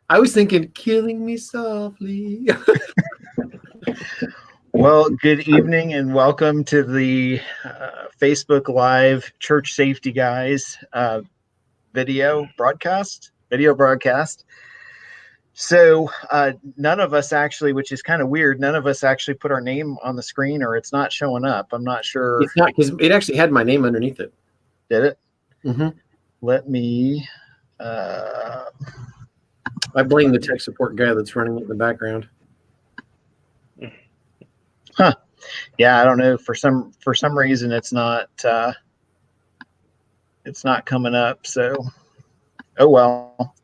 I was thinking, killing me softly. Well, good evening and welcome to the Facebook Live Church Safety Guys video broadcast. So none of us actually, which is kind of weird, none of us actually put our name on the screen, or it's not showing up. I'm not sure. It's not, because it actually had my name underneath it. Did it? Mm-hmm. Let me. I blame the tech support guy that's running it in the background. Huh. Yeah, I don't know. For some reason, it's not coming up. So, oh well.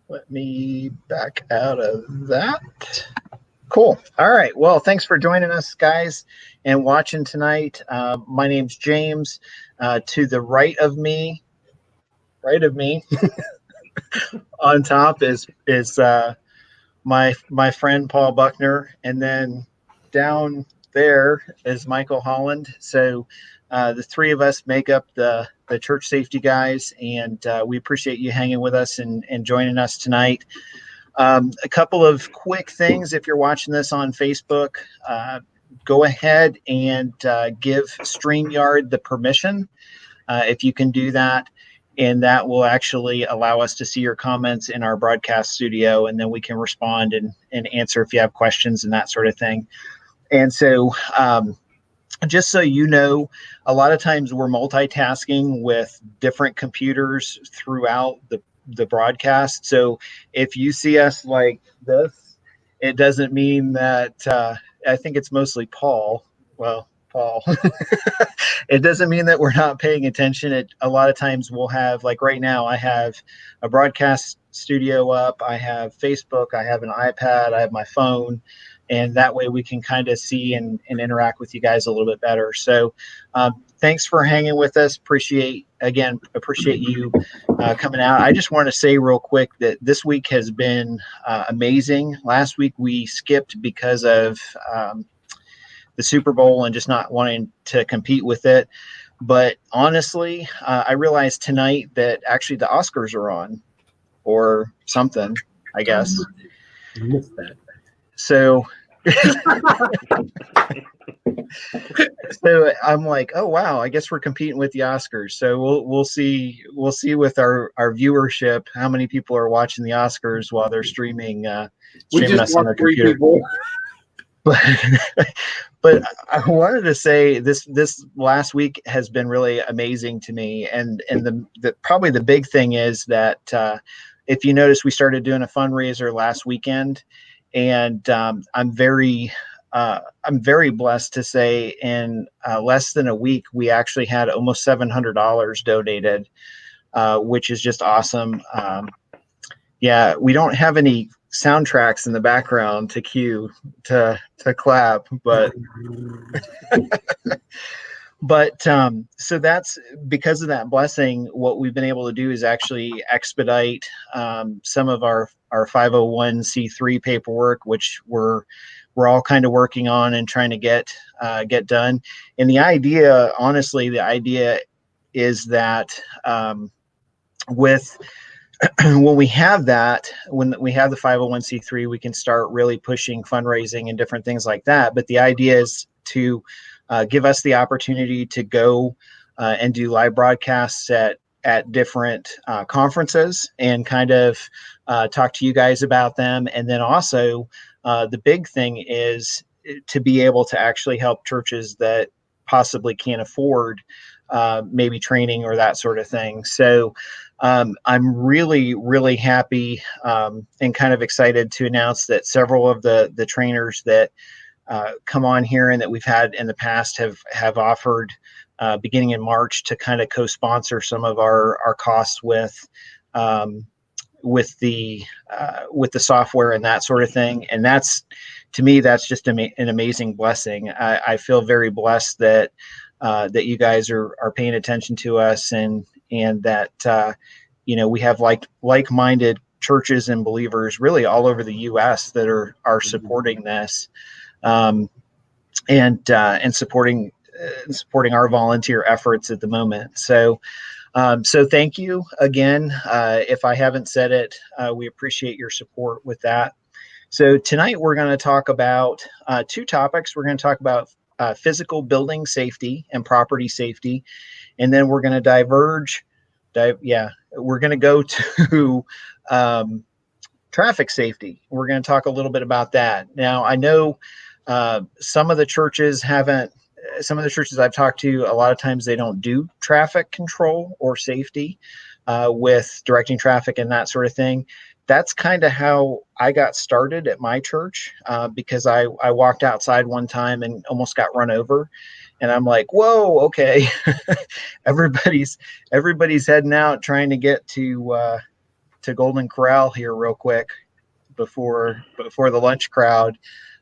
Let me back out of that. Cool. All right. Well, thanks for joining us, guys, and watching tonight. My name's James. To the right of me, on top is my friend Paul Buckner, and then down there is Michael Holland. So the three of us make up the Church Safety Guys, and we appreciate you hanging with us and joining us tonight. A couple of quick things. If you're watching this on Facebook, go ahead and give StreamYard the permission, if you can do that. And that will actually allow us to see your comments in our broadcast studio, and then we can respond and answer if you have questions and that sort of thing. And so just so you know, a lot of times we're multitasking with different computers throughout the broadcast. So if you see us like this, it doesn't mean that I think it's mostly Paul. Well, Paul. It doesn't mean that we're not paying attention. A lot of times we'll have, like right now, I have a broadcast studio up, I have Facebook, I have an iPad, I have my phone, and that way we can kind of see and interact with you guys a little bit better. So thanks for hanging with us. Appreciate you coming out. I just want to say real quick that this week has been amazing. Last week we skipped because of the Super Bowl and just not wanting to compete with it. But honestly, I realized tonight that actually the Oscars are on, or something, I guess. I missed that. So I'm like, oh wow, I guess we're competing with the Oscars. So we'll see with our viewership how many people are watching the Oscars while they're streaming us on their computer. But I wanted to say this last week has been really amazing to me, and the probably the big thing is that if you notice, we started doing a fundraiser last weekend, and I'm very blessed to say in less than a week we actually had almost $700 donated, which is just awesome. Yeah, we don't have any soundtracks in the background to cue to clap, but so that's because of that blessing. What we've been able to do is actually expedite some of our 501c3 paperwork, which we're all kind of working on and trying to get done. And the idea is that when we have the 501c3, we can start really pushing fundraising and different things like that. But the idea is to give us the opportunity to go and do live broadcasts at different conferences and kind of talk to you guys about them. And then also the big thing is to be able to actually help churches that possibly can't afford maybe training or that sort of thing. So I'm really, really happy and kind of excited to announce that several of the trainers that come on here and that we've had in the past have offered beginning in March to kind of co-sponsor some of our costs with the software and that sort of thing. And that's, to me, that's just an amazing blessing. I feel very blessed that you guys are paying attention to us, and that we have like-minded churches and believers really all over the U.S. that are supporting this, and supporting our volunteer efforts at the moment. So So thank you again. If I haven't said it, we appreciate your support with that. So tonight we're going to talk about two topics. We're going to talk about physical building safety and property safety, and then we're going to we're going to go to traffic safety. We're going to talk a little bit about that. Now, I know some of the churches I've talked to, a lot of times they don't do traffic control or safety with directing traffic and that sort of thing. That's kind of how I got started at my church because I walked outside one time and almost got run over. And I'm like, whoa, okay. everybody's heading out trying to get to Golden Corral here real quick before the lunch crowd.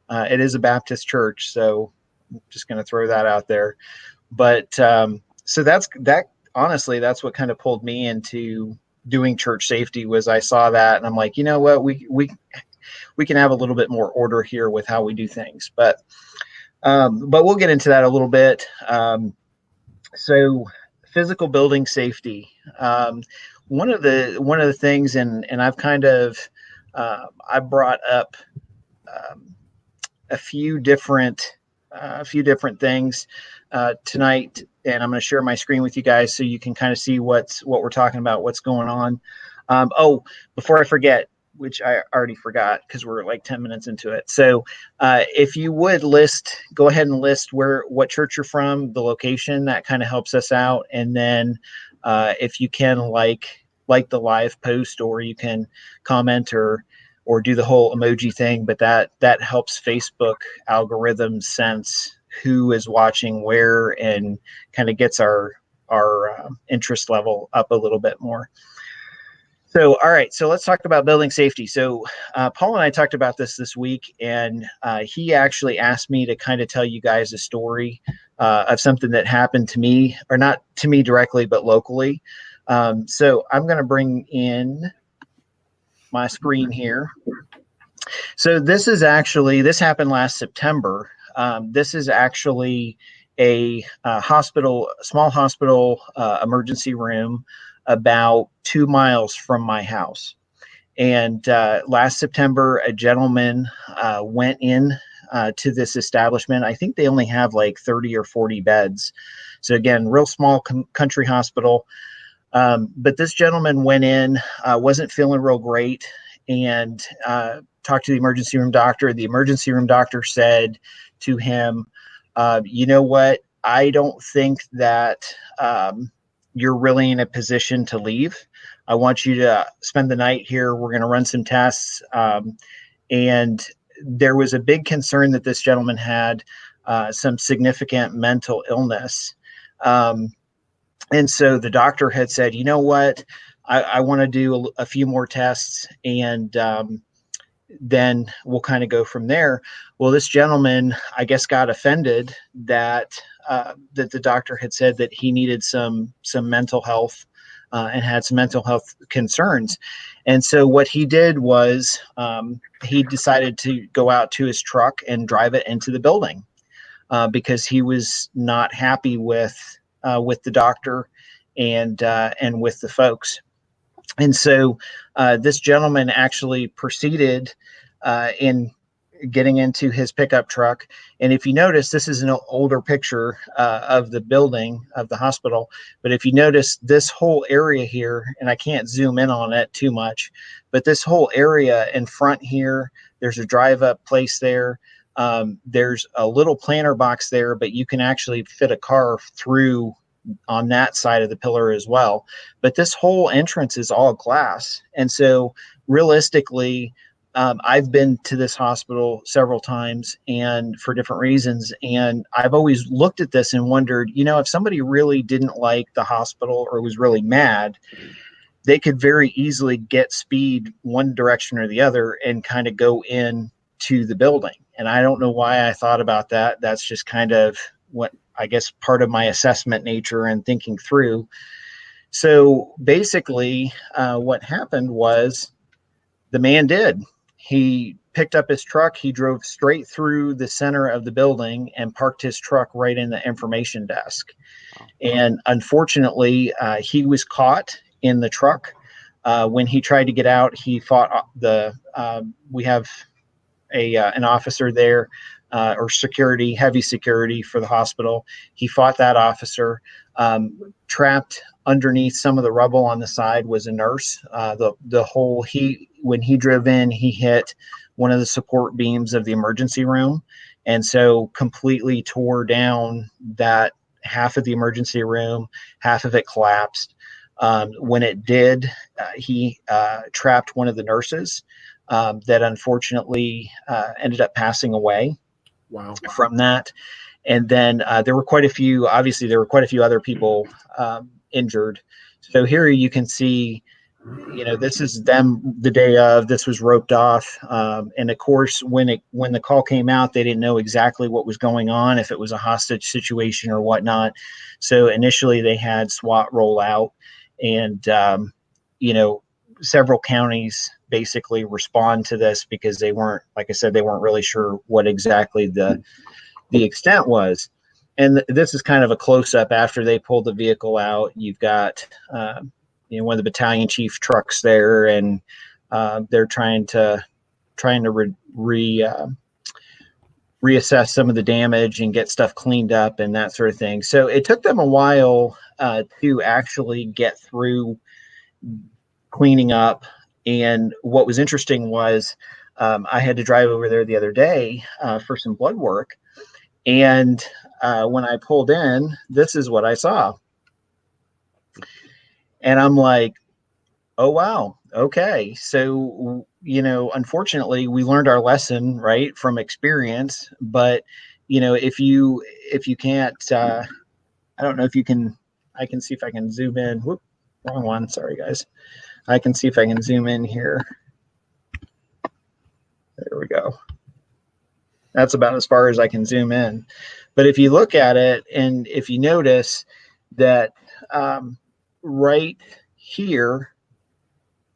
It is a Baptist church, so I'm just going to throw that out there. But so that. Honestly, that's what kind of pulled me into doing church safety. Was I saw that and I'm like, you know what, we can have a little bit more order here with how we do things. But we'll get into that a little bit. So physical building safety. One of the things, and I've kind of I brought up a few different things tonight, and I'm going to share my screen with you guys so you can kind of see what we're talking about, what's going on. Before I forget, which I already forgot because we're like 10 minutes into it. So if you would go ahead and list what church you're from, the location, that kind of helps us out. And then if you can like the live post, or you can comment or do the whole emoji thing, but that helps Facebook algorithm sense who is watching where and kind of gets our interest level up a little bit more. So, all right, so let's talk about building safety. So Paul and I talked about this week, and he actually asked me to kind of tell you guys a story of something that happened to me, or not to me directly, but locally. So I'm going to bring in my screen here. So this happened last September. This is actually a small hospital emergency room about 2 miles from my house. And last September, a gentleman went in to this establishment. I think they only have like 30 or 40 beds. So again, real small country hospital. But this gentleman went in, wasn't feeling real great, and talked to the emergency room doctor. The emergency room doctor said to him, you know what, I don't think that you're really in a position to leave. I want you to spend the night here. We're going to run some tests. And there was a big concern that this gentleman had some significant mental illness. And so the doctor had said, you know what, I want to do a few more tests, and then we'll kind of go from there. Well, this gentleman, I guess, got offended that the doctor had said that he needed some mental health and had some mental health concerns. And so what he did was he decided to go out to his truck and drive it into the building because he was not happy with the doctor and with the folks. And so this gentleman actually proceeded in getting into his pickup truck. And if you notice, this is an older picture of the building, of the hospital. But if you notice this whole area here, and I can't zoom in on it too much, but this whole area in front here, there's a drive-up place there. There's a little planter box there, but you can actually fit a car through on that side of the pillar as well. But this whole entrance is all glass. And so realistically, I've been to this hospital several times and for different reasons. And I've always looked at this and wondered, if somebody really didn't like the hospital or was really mad, they could very easily get speed one direction or the other and kind of go in to the building. And I don't know why I thought about that. That's just kind of what I guess part of my assessment nature and thinking through. So basically what happened was the man he picked up his truck. He drove straight through the center of the building and parked his truck right in the information desk. And unfortunately, he was caught in the truck. When he tried to get out, he fought we have an officer there, or security, heavy security for the hospital. He fought that officer. Trapped underneath some of the rubble on the side was a nurse. When he drove in, he hit one of the support beams of the emergency room, and so completely tore down that half of the emergency room. Half of it collapsed. When it did, he trapped one of the nurses that unfortunately ended up passing away. Wow. From that. And then there were quite a few other people injured. So here you can see, this is them the day of. This was roped off. And of course, when the call came out, they didn't know exactly what was going on, if it was a hostage situation or whatnot. So initially they had SWAT roll out, and, several counties basically respond to this because they weren't, like I said, they weren't really sure what exactly the extent was. And this is kind of a close-up after they pulled the vehicle out. You've got one of the battalion chief trucks there, and they're trying to reassess some of the damage and get stuff cleaned up and that sort of thing. So it took them a while to actually get through cleaning up. And what was interesting was I had to drive over there the other day for some blood work. And when I pulled in, this is what I saw. And I'm like, oh, wow. Okay. So, unfortunately, we learned our lesson, right, from experience. But, if you can't, I don't know if you can, I can see if I can zoom in. Whoop, wrong one. Sorry, guys. I can see if I can zoom in here. There we go. That's about as far as I can zoom in. But if you look at it, and if you notice that right here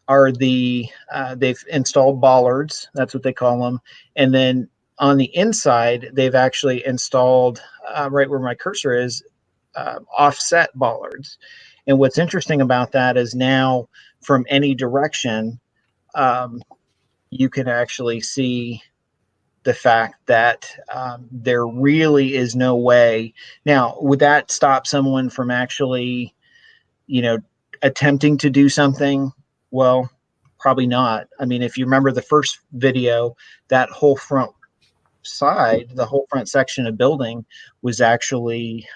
are they've installed bollards. That's what they call them. And then on the inside, they've actually installed, right where my cursor is, offset bollards. And what's interesting about that is now from any direction, you can actually see the fact that there really is no way. Now, would that stop someone from actually, attempting to do something? Well, probably not. I mean, if you remember the first video, that whole front side, the whole front section of building was actually,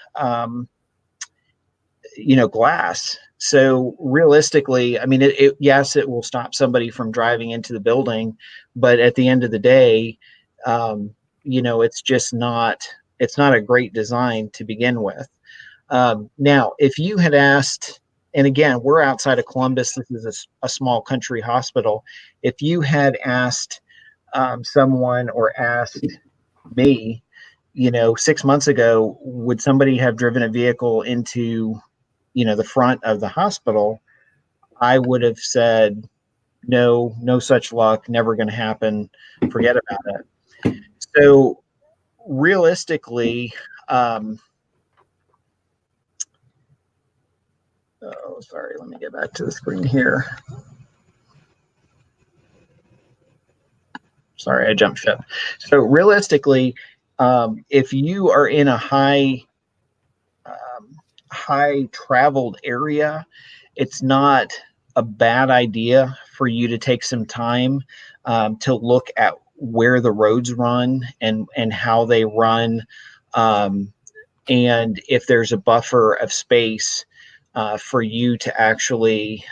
glass. So realistically, I mean, yes, it will stop somebody from driving into the building, but at the end of the day, it's just not a great design to begin with. Now, if you had asked, and again, we're outside of Columbus, this is a small country hospital. If you had asked someone or asked me, 6 months ago, would somebody have driven a vehicle into, the front of the hospital, I would have said, no such luck, never going to happen, forget about it. So realistically, sorry, let me get back to the screen here. Sorry, I jumped ship. So realistically, if you are in a high traveled area, it's not a bad idea for you to take some time to look at where the roads run and how they run, and if there's a buffer of space for you to actually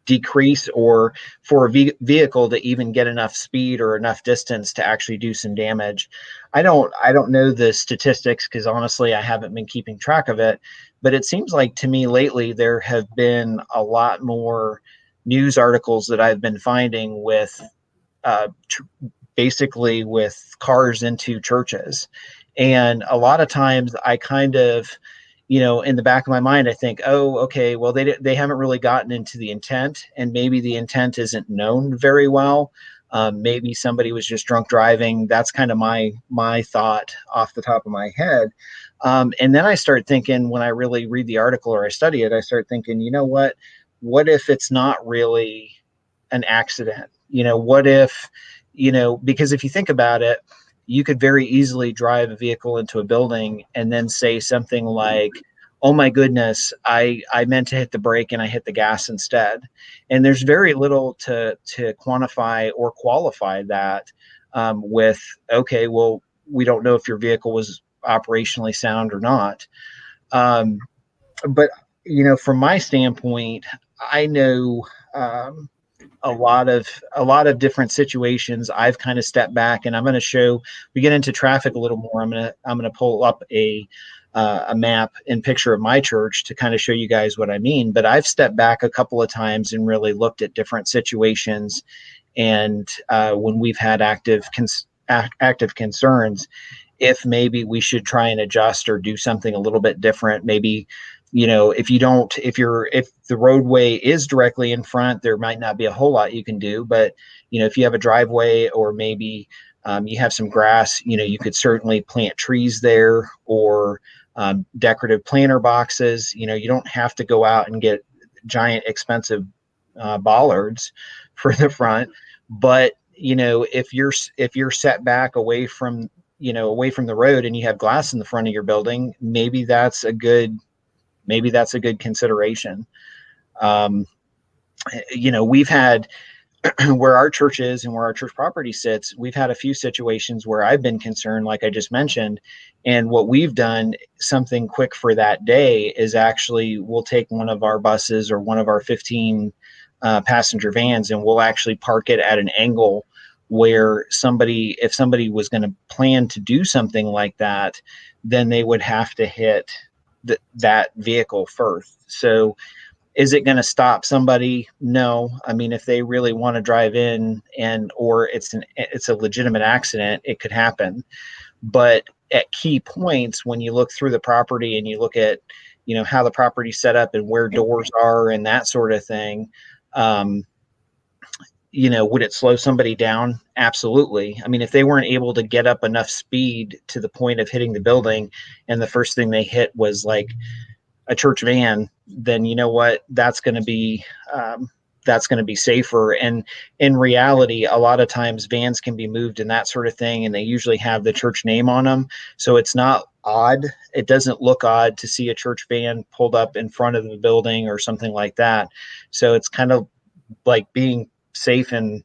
decrease, or for a vehicle to even get enough speed or enough distance to actually do some damage. I don't know the statistics, because honestly, I haven't been keeping track of it, but it seems like to me lately there have been a lot more news articles that I've been finding with basically with cars into churches. And a lot of times I kind of, in the back of my mind, I think, oh, okay, well, they haven't really gotten into the intent, and maybe the intent isn't known very well. Maybe somebody was just drunk driving. That's kind of my thought off the top of my head. And then I start thinking, when I really read the article or I study it, I start thinking, you know what? What if it's not really an accident? What if, because if you think about it, you could very easily drive a vehicle into a building and then say something like, oh my goodness, I meant to hit the brake and I hit the gas instead. And there's very little to quantify or qualify that with, okay, well, we don't know if your vehicle was operationally sound or not. But, from my standpoint, I know a lot of different situations. I've kind of stepped back, and I'm going to show. We get into traffic a little more. I'm going to pull up a map and picture of my church to kind of show you guys what I mean. But I've stepped back a couple of times and really looked at different situations, and when we've had active concerns, if maybe we should try and adjust or do something a little bit different. Maybe, if the roadway is directly in front, there might not be a whole lot you can do. But, if you have a driveway, or maybe you have some grass, you could certainly plant trees there, or decorative planter boxes. You don't have to go out and get giant expensive bollards for the front. But, if you're set back away from the road and you have glass in the front of your building, maybe that's a good consideration. We've had where our church is and where our church property sits, we've had a few situations where I've been concerned, like I just mentioned. And what we've done, something quick for that day, is actually we'll take one of our buses or one of our 15 passenger vans, and we'll actually park it at an angle where if somebody was going to plan to do something like that, then they would have to hit that vehicle first. So is it going to stop somebody? No. I mean, if they really want to drive in or it's a legitimate accident, it could happen. But at key points, when you look through the property and you look at, how the property's set up and where doors are and that sort of thing, would it slow somebody down? Absolutely. I mean, if they weren't able to get up enough speed to the point of hitting the building, and the first thing they hit was like a church van, then you know what? That's going to be safer. And in reality, a lot of times vans can be moved and that sort of thing, and they usually have the church name on them, so it's not odd. It doesn't look odd to see a church van pulled up in front of the building or something like that. So it's kind of like being safe and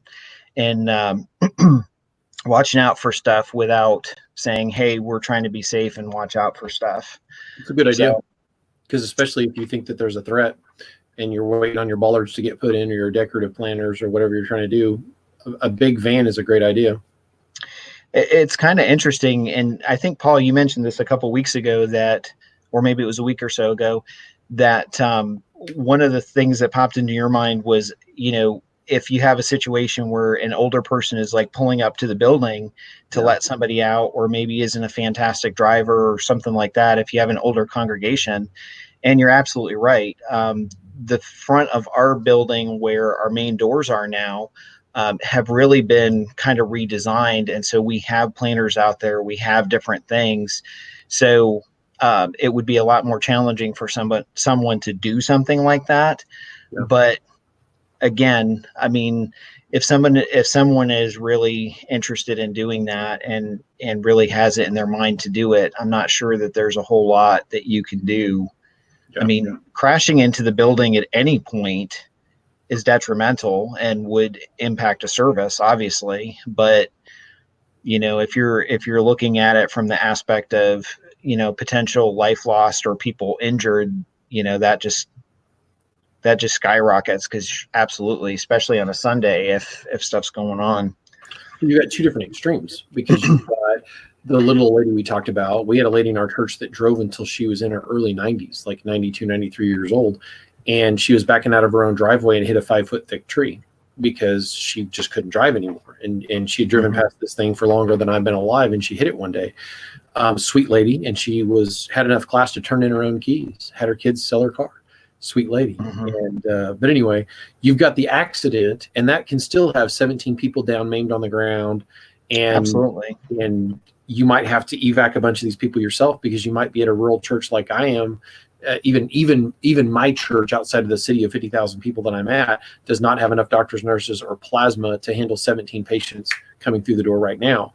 watching out for stuff without saying, hey, we're trying to be safe and watch out for stuff. It's a good idea, because especially if you think that there's a threat and you're waiting on your bollards to get put in, or your decorative planters, or whatever you're trying to do, a big van is a great idea. It's kind of interesting. And I think, Paul, you mentioned this a couple of weeks ago, or maybe it was a week or so ago, that one of the things that popped into your mind was, if you have a situation where an older person is like pulling up to the building to let somebody out, or maybe isn't a fantastic driver or something like that, if you have an older congregation. And you're absolutely right. The front of our building, where our main doors are now, have really been kind of redesigned. And so we have planters out there, we have different things. So it would be a lot more challenging for someone to do something like that. Yeah. But again, I mean, if someone is really interested in doing that and really has it in their mind to do it, I'm not sure that there's a whole lot that you can do. Yeah, I mean, crashing into the building at any point is detrimental and would impact a service, obviously. But, if you're looking at it from the aspect of, potential life lost or people injured, that just skyrockets, because absolutely, especially on a Sunday, if stuff's going on. You got two different extremes, because you've got the little lady we talked about. We had a lady in our church that drove until she was in her early 90s, like 92, 93 years old. And she was backing out of her own driveway and hit a 5-foot thick tree because she just couldn't drive anymore. And she had driven past this thing for longer than I've been alive, and she hit it one day. Sweet lady. And she had enough class to turn in her own keys, had her kids sell her car. sweet lady. Mhm. And but anyway, you've got the accident, and that can still have 17 people down, maimed on the ground, and Absolutely. and you might have to evac a bunch of these people yourself because you might be at a rural church like I am. Even my church outside of the city of 50,000 people that I'm at does not have enough doctors, nurses, or plasma to handle 17 patients coming through the door right now.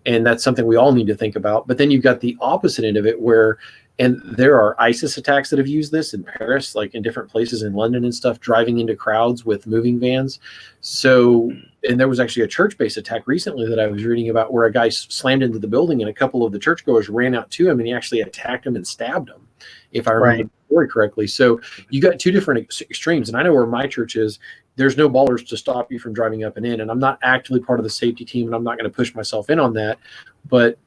And that's something we all need to think about. But then you've got the opposite end of it where, and there are ISIS attacks that have used this in Paris, like in different places in London and stuff, driving into crowds with moving vans. So, and there was actually a church-based attack recently that I was reading about where a guy slammed into the building and a couple of the churchgoers ran out to him and he actually attacked him and stabbed him, if I remember Right. the story correctly. So you got two different extremes. And I know where my church is, there's no ballers to stop you from driving up and in. And I'm not actively part of the safety team, and I'm not going to push myself in on that. But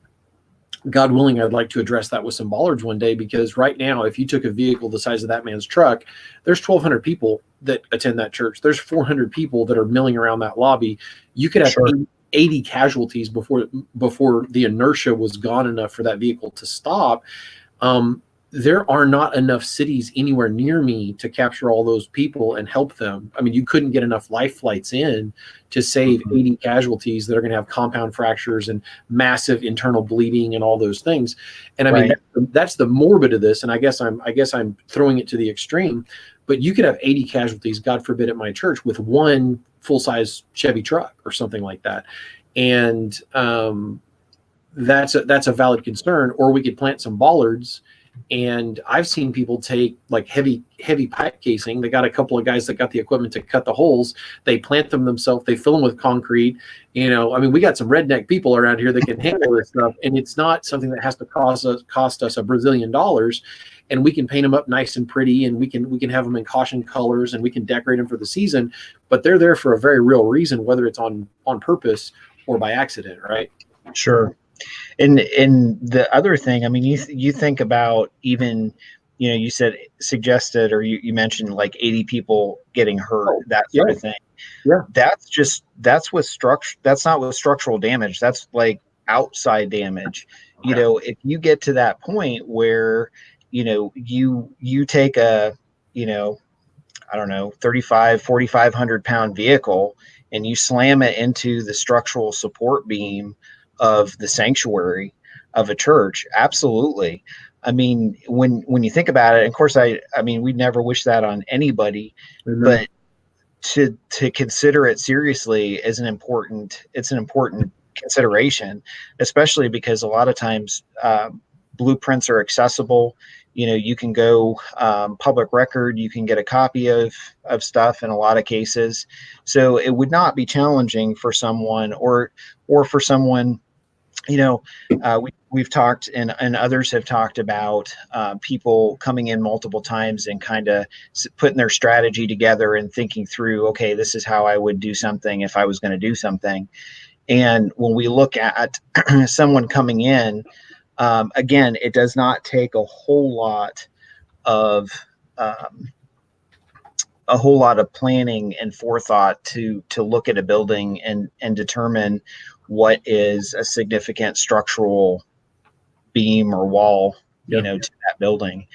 God willing, I'd like to address that with some bollards one day, because right now, if you took a vehicle the size of that man's truck, there's 1,200 people that attend that church. There's 400 people that are milling around that lobby. You could have Sure. 80 casualties before the inertia was gone enough for that vehicle to stop. There are not enough cities anywhere near me to capture all those people and help them. I mean, you couldn't get enough life flights in to save 80 casualties that are going to have compound fractures and massive internal bleeding and all those things. And I mean, Right. that's the morbid of this. And I guess I'm throwing it to the extreme, but you could have 80 casualties, God forbid, at my church with one full-size Chevy truck or something like that. And that's a valid concern. Or we could plant some bollards. And I've seen people take like heavy pipe casing. They got a couple of guys that got the equipment to cut the holes. They plant them themselves. They fill them with concrete. I mean, we got some redneck people around here that can handle this stuff, and it's not something that has to cost us $1 Brazilian. And we can paint them up nice and pretty, and we can have them in caution colors, and we can decorate them for the season. But they're there for a very real reason, whether it's on purpose or by accident, right? Sure. And the other thing, I mean, you think about even, you suggested, or you mentioned like 80 people getting hurt, that sort of thing. Yeah. That's not with structural damage. That's like outside damage. If you get to that point where, you take a, I don't know, 4,500 pound vehicle and you slam it into the structural support beam of the sanctuary of a church. Absolutely. I mean, when you think about it, of course, I mean, we'd never wish that on anybody, but to consider it seriously is an important consideration, especially because a lot of times blueprints are accessible. You can go public record, you can get a copy of stuff in a lot of cases. So it would not be challenging for someone or for someone, we've talked and others have talked about people coming in multiple times and kind of putting their strategy together and thinking through, okay, this is how I would do something if I was going to do something. And when we look at someone coming in, again, it does not take a whole lot of planning and forethought to look at a building and determine what is a significant structural beam or wall, to that building.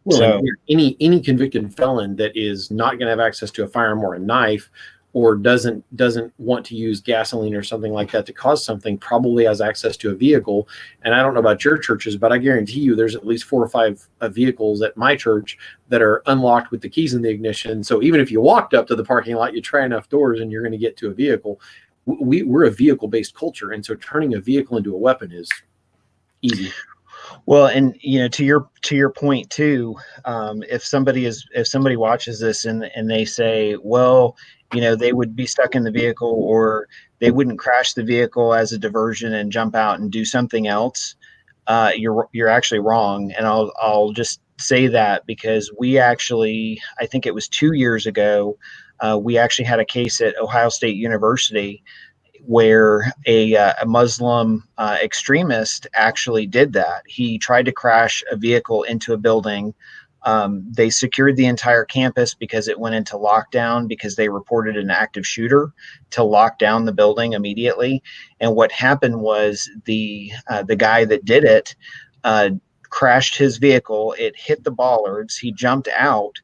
Well, So any convicted felon that is not going to have access to a firearm or a knife, or doesn't want to use gasoline or something like that to cause something, probably has access to a vehicle. And I don't know about your churches, but I guarantee you there's at least 4 or 5 vehicles at my church that are unlocked with the keys in the ignition. So even if you walked up to the parking lot, you try enough doors and you're going to get to a vehicle. We're a vehicle-based culture, and so turning a vehicle into a weapon is easy. Well, and to your point too, if somebody watches this and they say, well, they would be stuck in the vehicle, or they wouldn't crash the vehicle as a diversion and jump out and do something else, you're actually wrong. And I'll just say that because we actually, I think it was 2 years ago, we actually had a case at Ohio State University where a Muslim extremist actually did that. He tried to crash a vehicle into a building. They secured the entire campus because it went into lockdown because they reported an active shooter to lock down the building immediately. And what happened was the guy that did it crashed his vehicle. It hit the bollards. He jumped out,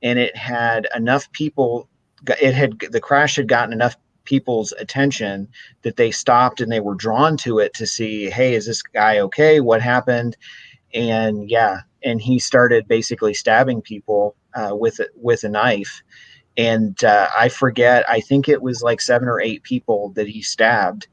and it had enough people. The crash had gotten enough people's attention that they stopped and they were drawn to it to see, hey, is this guy okay? What happened? And yeah, and he started basically stabbing people with a knife. And I forget, I think it was like 7 or 8 people that he stabbed.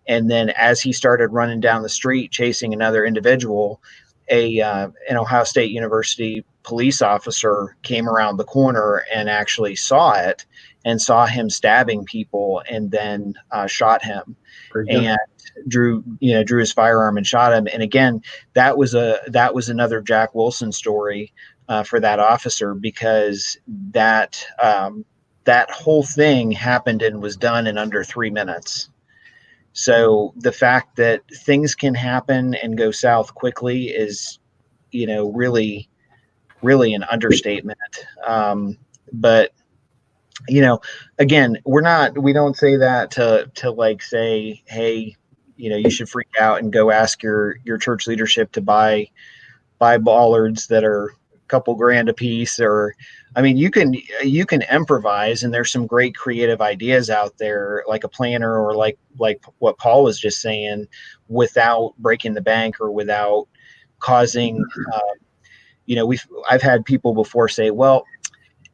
And then as he started running down the street chasing another individual, an Ohio State University police officer came around the corner and actually saw it and saw him stabbing people, and then shot him and drew his firearm and shot him. And again, that was another Jack Wilson story for that officer, because that whole thing happened and was done in under 3 minutes. So the fact that things can happen and go south quickly is, really, really an understatement. But again, we don't say that to like say, hey, you should freak out and go ask your church leadership to buy bollards that are a couple grand a piece. Or, I mean, you can improvise, and there's some great creative ideas out there, like a planner, or like what Paul was just saying, without breaking the bank or without causing, I've had people before say, well,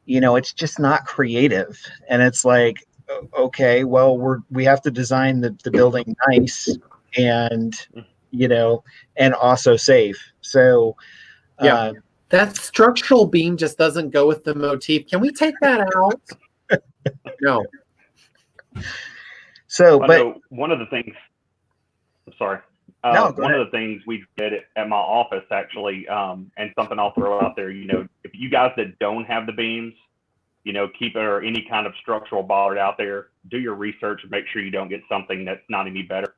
it's just not creative. And it's like, okay, well, we have to design the building nice and, and also safe. So, yeah, that structural beam just doesn't go with the motif. Can we take that out? No. So, but one of the things, sorry. One of the things we did at my office, actually, and something I'll throw out there, if you guys that don't have the beams, keep it, or any kind of structural bollard out there, do your research and make sure you don't get something that's not any better.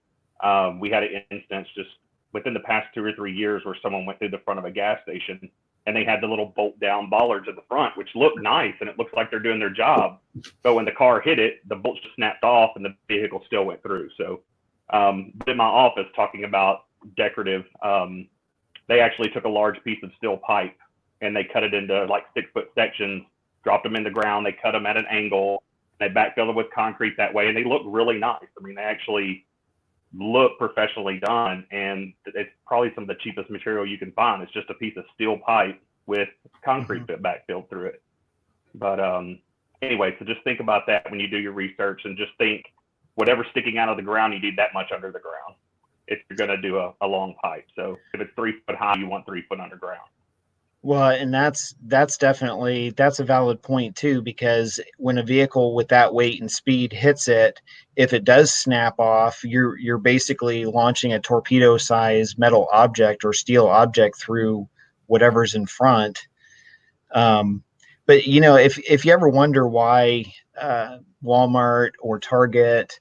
We had an instance just within the past 2 or 3 years where someone went through the front of a gas station and they had the little bolt down bollards at the front, which looked nice and it looks like they're doing their job. But when the car hit it, the bolts just snapped off and the vehicle still went through. So in my office, talking about decorative, they actually took a large piece of steel pipe and they cut it into like 6-foot sections, dropped them in the ground, they cut them at an angle, they backfilled them with concrete that way, and they look really nice. I mean, they actually look professionally done, and it's probably some of the cheapest material you can find. It's just a piece of steel pipe with concrete backfilled through it. But anyway, so just think about that when you do your research, and just think whatever's sticking out of the ground, you need that much under the ground if you're going to do a long pipe. So if it's 3 foot high, you want 3 foot underground. Well, and that's a valid point too, because when a vehicle with that weight and speed hits it, if it does snap off, you're basically launching a torpedo-sized metal object or steel object through whatever's in front. But if you ever wonder why Walmart or Target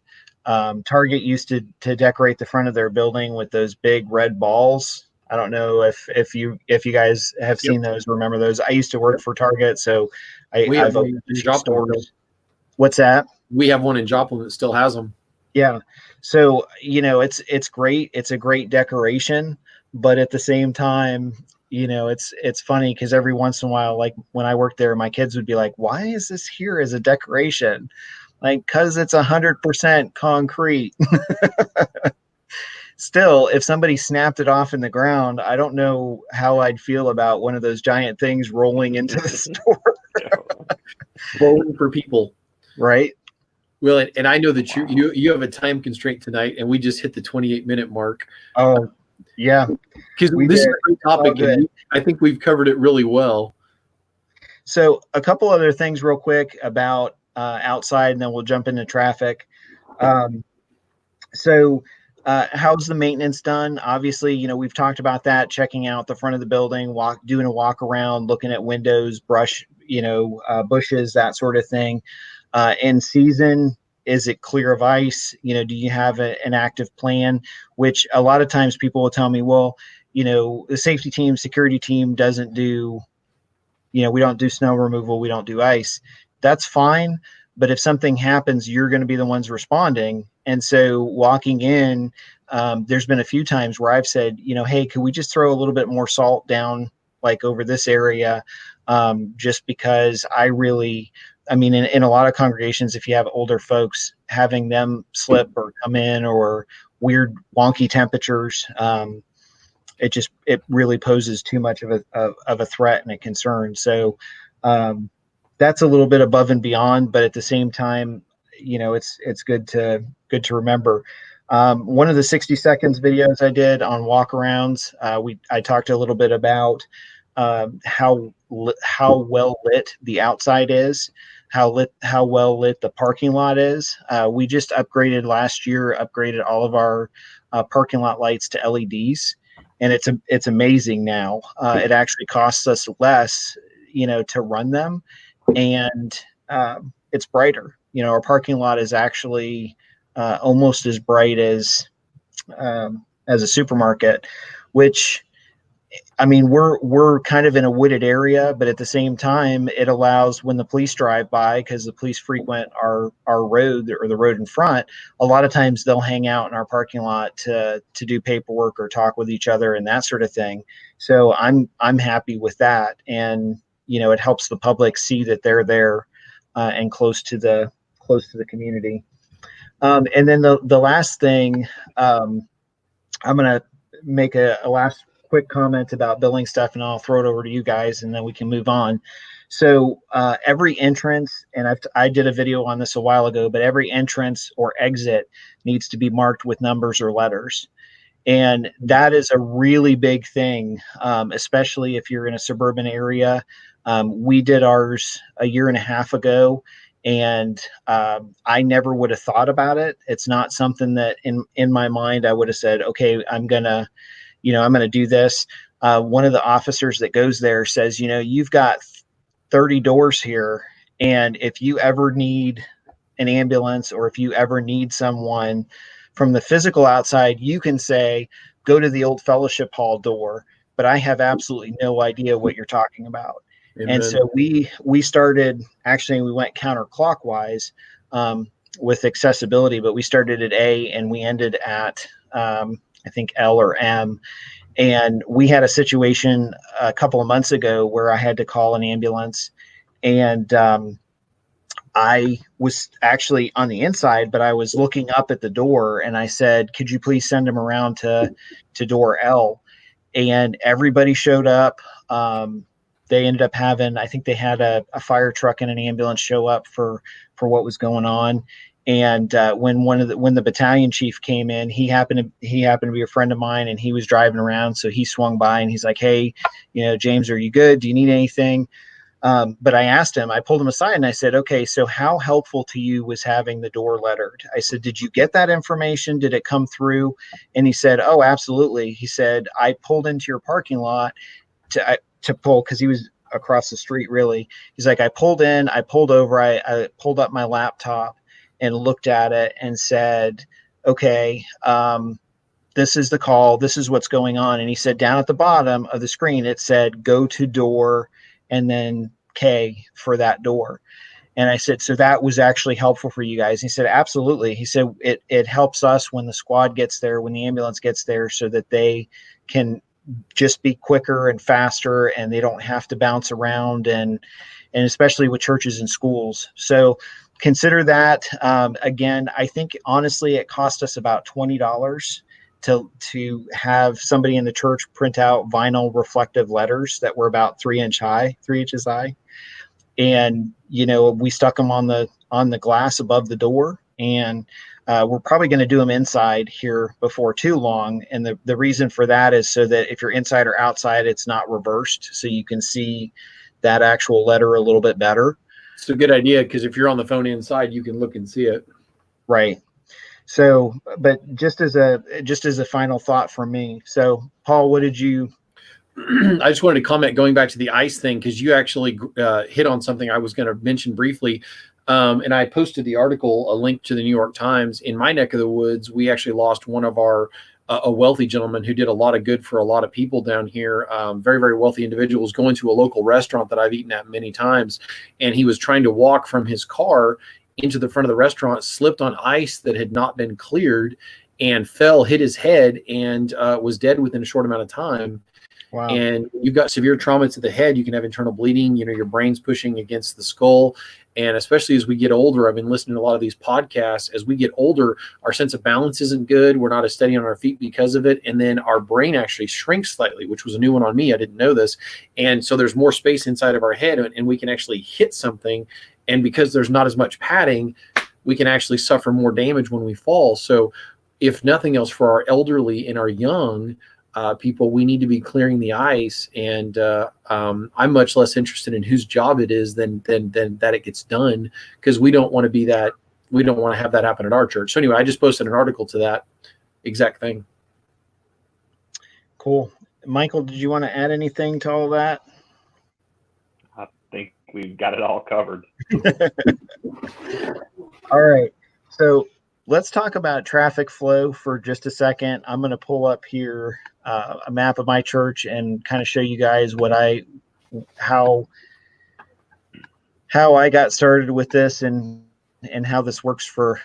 used to decorate the front of their building with those big red balls. I don't know if you guys have seen those, remember those. I used to work for Target, so I've opened a few stores. What's that? We have one in Joplin that still has them. Yeah. So, it's great. It's a great decoration, but at the same time, it's funny because every once in a while, like when I worked there, my kids would be like, why is this here as a decoration? Like, cause it's 100% concrete. Still, if somebody snapped it off in the ground, I don't know how I'd feel about one of those giant things rolling into the store. Rolling for people. Right. Well, and I know that you have a time constraint tonight, and we just hit the 28-minute mark. Oh, yeah. Because this is a great topic, and I think we've covered it really well. So a couple other things real quick about outside, and then we'll jump into traffic. How's the maintenance done? Obviously, we've talked about that, checking out the front of the building, doing a walk around, looking at windows, brush, bushes, that sort of thing. In season, is it clear of ice? Do you have an active plan? Which a lot of times people will tell me, well, the safety team, security team doesn't do, we don't do snow removal, we don't do ice. That's fine. but if something happens, you're going to be the ones responding. And so walking in, there's been a few times where I've said, hey, could we just throw a little bit more salt down, like over this area, just because in a lot of congregations, if you have older folks, having them slip or come in, or weird wonky temperatures, it really poses too much of a threat and a concern. So that's a little bit above and beyond, but at the same time, it's good to remember. One of the 60 seconds videos I did on walkarounds, I talked a little bit about how well lit the outside is, how well lit the parking lot is. We just upgraded all of our parking lot lights to LEDs, and it's amazing now. It actually costs us less, to run them, and it's brighter. Our parking lot is actually almost as bright as a supermarket, which, we're kind of in a wooded area, but at the same time, it allows, when the police drive by, because the police frequent our road, or the road in front, a lot of times they'll hang out in our parking lot to do paperwork or talk with each other and that sort of thing. So I'm happy with that, and it helps the public see that they're there and close to the community. And then the last thing, I'm going to make a last quick comment about billing stuff, and I'll throw it over to you guys, and then we can move on. So every entrance, and I did a video on this a while ago, but every entrance or exit needs to be marked with numbers or letters. And that is a really big thing, especially if you're in a suburban area. We did ours a year and a half ago, and I never would have thought about it. It's not something that in my mind I would have said, okay, I'm gonna do this. One of the officers that goes there says, you've got 30 doors here, and if you ever need an ambulance, or if you ever need someone from the physical outside, you can say, go to the old fellowship hall door, but I have absolutely no idea what you're talking about. Amen. And so we started, actually, we went counterclockwise with accessibility, but we started at A and we ended at, I think, L or M. And we had a situation a couple of months ago where I had to call an ambulance, and I was actually on the inside, but I was looking up at the door, and I said, could you please send them around to door L? And everybody showed up. They ended up having, I think they had a fire truck and an ambulance show up for what was going on. And when the battalion chief came in, he happened to be a friend of mine, and he was driving around. So he swung by and he's like, hey, James, are you good? Do you need anything? But I asked him, I pulled him aside and I said, okay, so how helpful to you was having the door lettered? I said, did you get that information? Did it come through? And he said, oh, absolutely. He said, I pulled into your parking lot to pull, because he was across the street, really. He's like, I pulled in, I pulled over, I pulled up my laptop and looked at it and said, okay, this is the call, this is what's going on. And he said, down at the bottom of the screen, it said, go to door and then K for that door. And I said, so that was actually helpful for you guys? He said, absolutely. He said, it helps us when the squad gets there, when the ambulance gets there, so that they can just be quicker and faster, and they don't have to bounce around, and especially with churches and schools. So consider that. Again, I think honestly, it cost us about $20 to have somebody in the church print out vinyl reflective letters that were about 3 inches high. And, we stuck them on the glass above the door, and we're probably going to do them inside here before too long. And the reason for that is so that if you're inside or outside, it's not reversed. So you can see that actual letter a little bit better. It's a good idea, because if you're on the phone inside, you can look and see it. Right. So, but just as a final thought from me. So, Paul, what did you? I just wanted to comment, going back to the ice thing, because you actually hit on something I was going to mention briefly. And I posted the article, a link to the New York Times. In my neck of the woods, we actually lost one of our a wealthy gentleman who did a lot of good for a lot of people down here. Very, very wealthy individuals, going to a local restaurant that I've eaten at many times. And he was trying to walk from his car into the front of the restaurant, slipped on ice that had not been cleared, and fell, hit his head, and was dead within a short amount of time. Wow. And you've got severe trauma to the head. You can have internal bleeding. Your brain's pushing against the skull. And especially as we get older, I've been listening to a lot of these podcasts. As we get older, our sense of balance isn't good. We're not as steady on our feet because of it. And then our brain actually shrinks slightly, which was a new one on me. I didn't know this. And so there's more space inside of our head, and we can actually hit something. And because there's not as much padding, we can actually suffer more damage when we fall. So if nothing else, for our elderly and our young people, we need to be clearing the ice. And I'm much less interested in whose job it is than that it gets done, because we don't want to be that. We don't want to have that happen at our church. So anyway, I just posted an article to that exact thing. Cool. Michael, did you want to add anything to all that? I think we've got it all covered. All right. So let's talk about traffic flow for just a second. I'm going to pull up here a map of my church and kind of show you guys how I got started with this and how this works for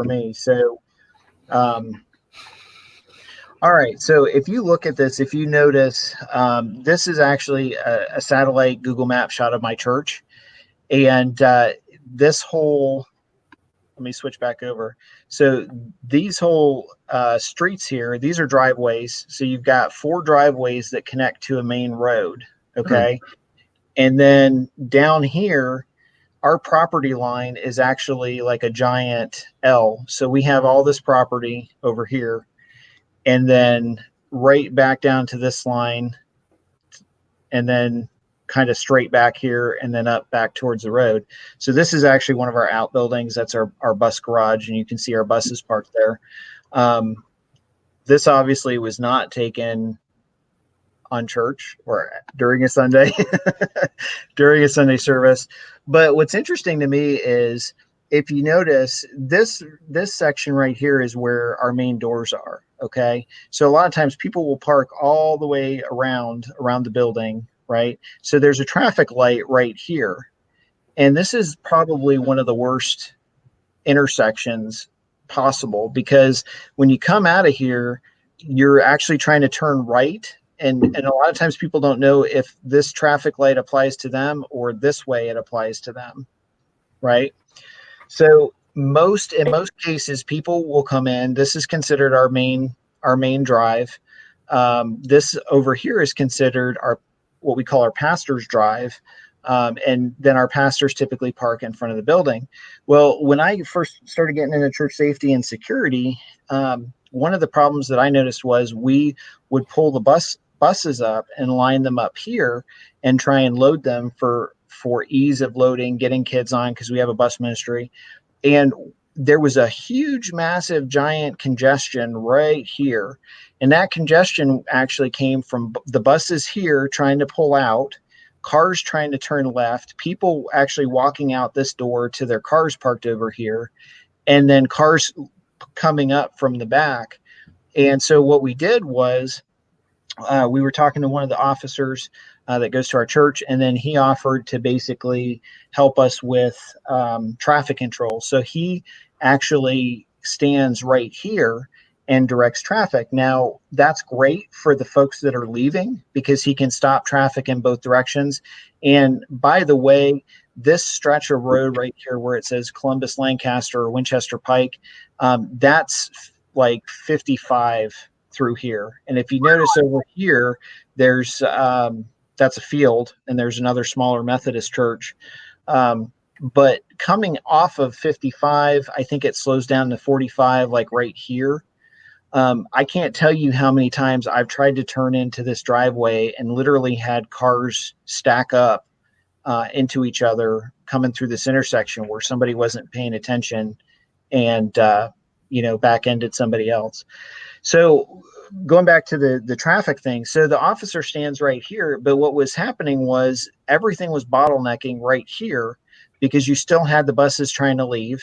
me. So, all right. So if you look at this, if you notice, this is actually a satellite Google Map shot of my church, and this whole. Let me switch back over. So these whole streets here, these are driveways. So you've got 4 driveways that connect to a main road. Okay. And then down here, our property line is actually like a giant L. So we have all this property over here, and then right back down to this line, and then kind of straight back here, and then up back towards the road. So this is actually one of our outbuildings. That's our bus garage, and you can see our buses parked there. This obviously was not taken on church or during a Sunday, during a Sunday service. But what's interesting to me is, if you notice, this section right here is where our main doors are. Okay. So a lot of times people will park all the way around the building, right? So there's a traffic light right here. And this is probably one of the worst intersections possible, because when you come out of here, you're actually trying to turn right. And a lot of times people don't know if this traffic light applies to them or this way it applies to them, right? So in most cases, people will come in. This is considered our main drive. This over here is considered what we call our pastor's drive. And then our pastors typically park in front of the building. Well, when I first started getting into church safety and security, one of the problems that I noticed was we would pull the buses up and line them up here and try and load them for ease of loading, getting kids on, because we have a bus ministry. And there was a huge, massive, giant congestion right here. And that congestion actually came from the buses here trying to pull out, cars trying to turn left, people actually walking out this door to their cars parked over here, and then cars coming up from the back. And so what we did was we were talking to one of the officers that goes to our church, and then he offered to basically help us with traffic control. So he actually stands right here and directs traffic. Now, that's great for the folks that are leaving, because he can stop traffic in both directions. And by the way, this stretch of road right here where it says Columbus, Lancaster, or Winchester Pike, that's like 55 through here. And if you notice over here, there's that's a field, and there's another smaller Methodist church. But coming off of 55, I think it slows down to 45, like right here. I can't tell you how many times I've tried to turn into this driveway and literally had cars stack up into each other coming through this intersection where somebody wasn't paying attention and back-ended somebody else. So going back to the traffic thing, so the officer stands right here, but what was happening was everything was bottlenecking right here, because you still had the buses trying to leave,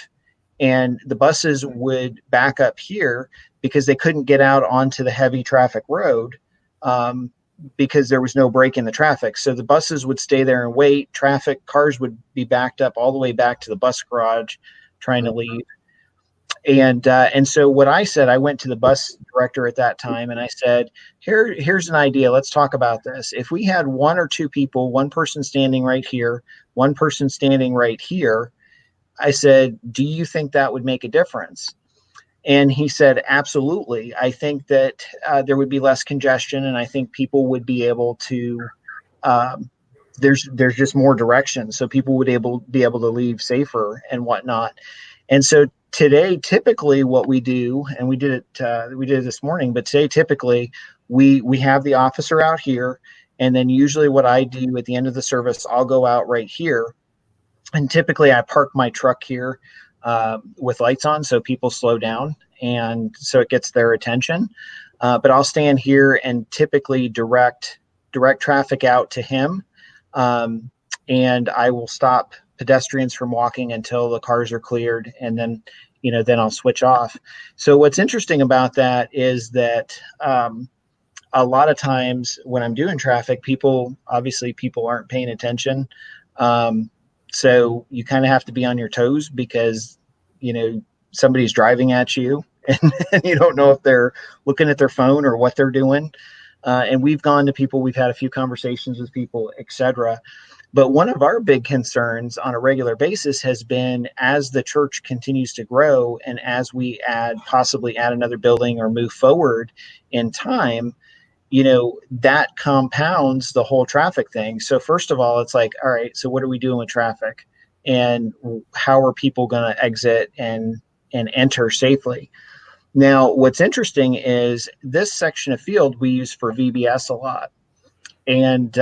and the buses would back up here because they couldn't get out onto the heavy traffic road. because there was no break in the traffic. So the buses would stay there and wait. Cars would be backed up all the way back to the bus garage trying to leave. And so what I said, I went to the bus director at that time and I said, here's an idea. Let's talk about this. If we had one or two people, one person standing right here, one person standing right here, I said, do you think that would make a difference? And he said, absolutely. I think that there would be less congestion, and I think people would be able to. There's just more direction, so people would be able to leave safer and whatnot. And so today, typically, what we do, and we did it this morning, but today, typically, we have the officer out here, and then usually, what I do at the end of the service, I'll go out right here, and typically, I park my truck here. With lights on, so people slow down, and so it gets their attention. But I'll stand here and typically direct traffic out to him, and I will stop pedestrians from walking until the cars are cleared, and then I'll switch off. So what's interesting about that is that a lot of times when I'm doing traffic, people aren't paying attention. So you kind of have to be on your toes because, somebody's driving at you and you don't know if they're looking at their phone or what they're doing. And we've gone to people, we've had a few conversations with people, etc. But one of our big concerns on a regular basis has been, as the church continues to grow and as we possibly add another building or move forward in time, that compounds the whole traffic thing. So first of all, it's like, all right, so what are we doing with traffic, and how are people going to exit and enter safely? Now, what's interesting is this section of field we use for VBS a lot. And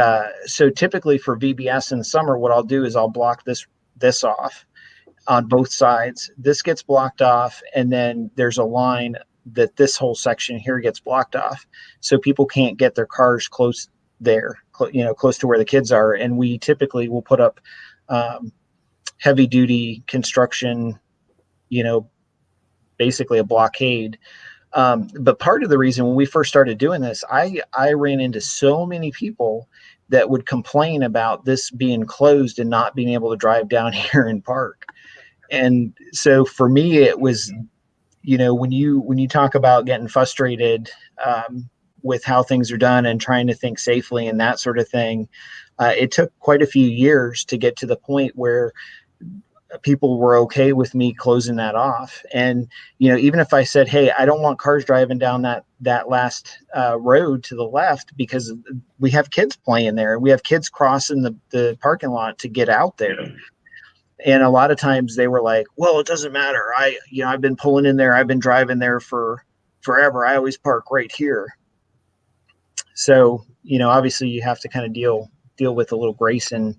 so typically for VBS in the summer, what I'll do is I'll block this off on both sides. This gets blocked off, and then there's a line that this whole section here gets blocked off, so people can't get their cars close there, close to where the kids are. And we typically will put up heavy duty construction, basically a blockade. But part of the reason when we first started doing this, I ran into so many people that would complain about this being closed and not being able to drive down here and park. And so for me, it was, when you talk about getting frustrated with how things are done and trying to think safely and that sort of thing, it took quite a few years to get to the point where people were okay with me closing that off. And, even if I said, hey, I don't want cars driving down that last road to the left because we have kids playing there. We have kids crossing the parking lot to get out there. And a lot of times they were like, well, it doesn't matter. I've been pulling in there. I've been driving there for forever. I always park right here. So, obviously you have to kind of deal with a little grace and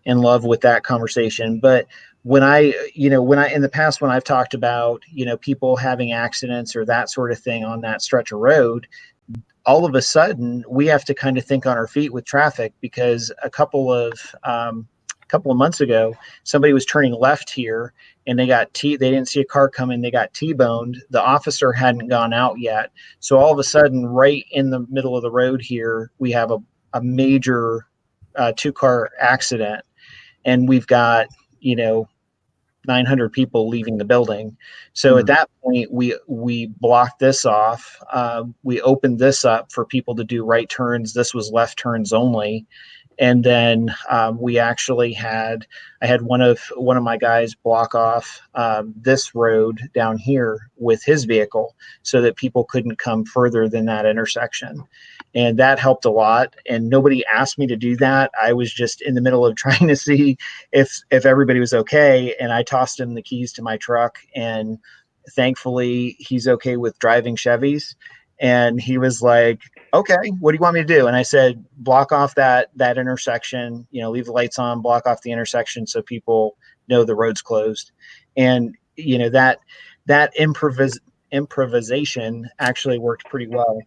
love with that conversation. But when I in the past, when I've talked about, people having accidents or that sort of thing on that stretch of road, all of a sudden we have to kind of think on our feet with traffic, because a couple of months ago, somebody was turning left here and they didn't see a car coming. They got T-boned. The officer hadn't gone out yet. So all of a sudden, right in the middle of the road here, we have a major 2-car accident, and we've got, 900 people leaving the building. So at that point, we blocked this off. We opened this up for people to do right turns. This was left turns only. And then we actually I had one of my guys block off this road down here with his vehicle so that people couldn't come further than that intersection. And that helped a lot. And nobody asked me to do that. I was just in the middle of trying to see if everybody was okay. And I tossed him the keys to my truck. And thankfully, he's okay with driving Chevys. And he was like, okay, what do you want me to do? And I said, block off that intersection, leave the lights on, block off the intersection so people know the road's closed. And, that improvisation actually worked pretty well.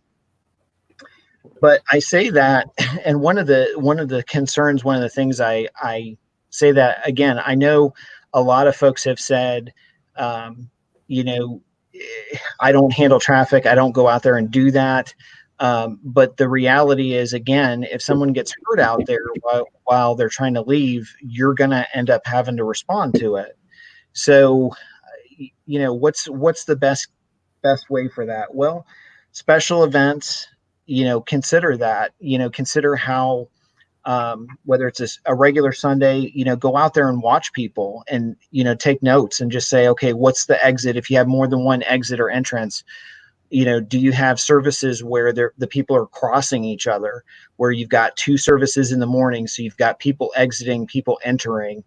But I say that, and one of the concerns, one of the things I say that, again, I know a lot of folks have said, I don't handle traffic. I don't go out there and do that. But the reality is, again, if someone gets hurt out there while they're trying to leave, you're going to end up having to respond to it. So, what's the best way for that? Well, special events, consider that, consider how, whether it's a regular Sunday, go out there and watch people and, take notes and just say, okay, what's the exit? If you have more than one exit or entrance, do you have services where the people are crossing each other, where you've got two services in the morning, so you've got people exiting, people entering,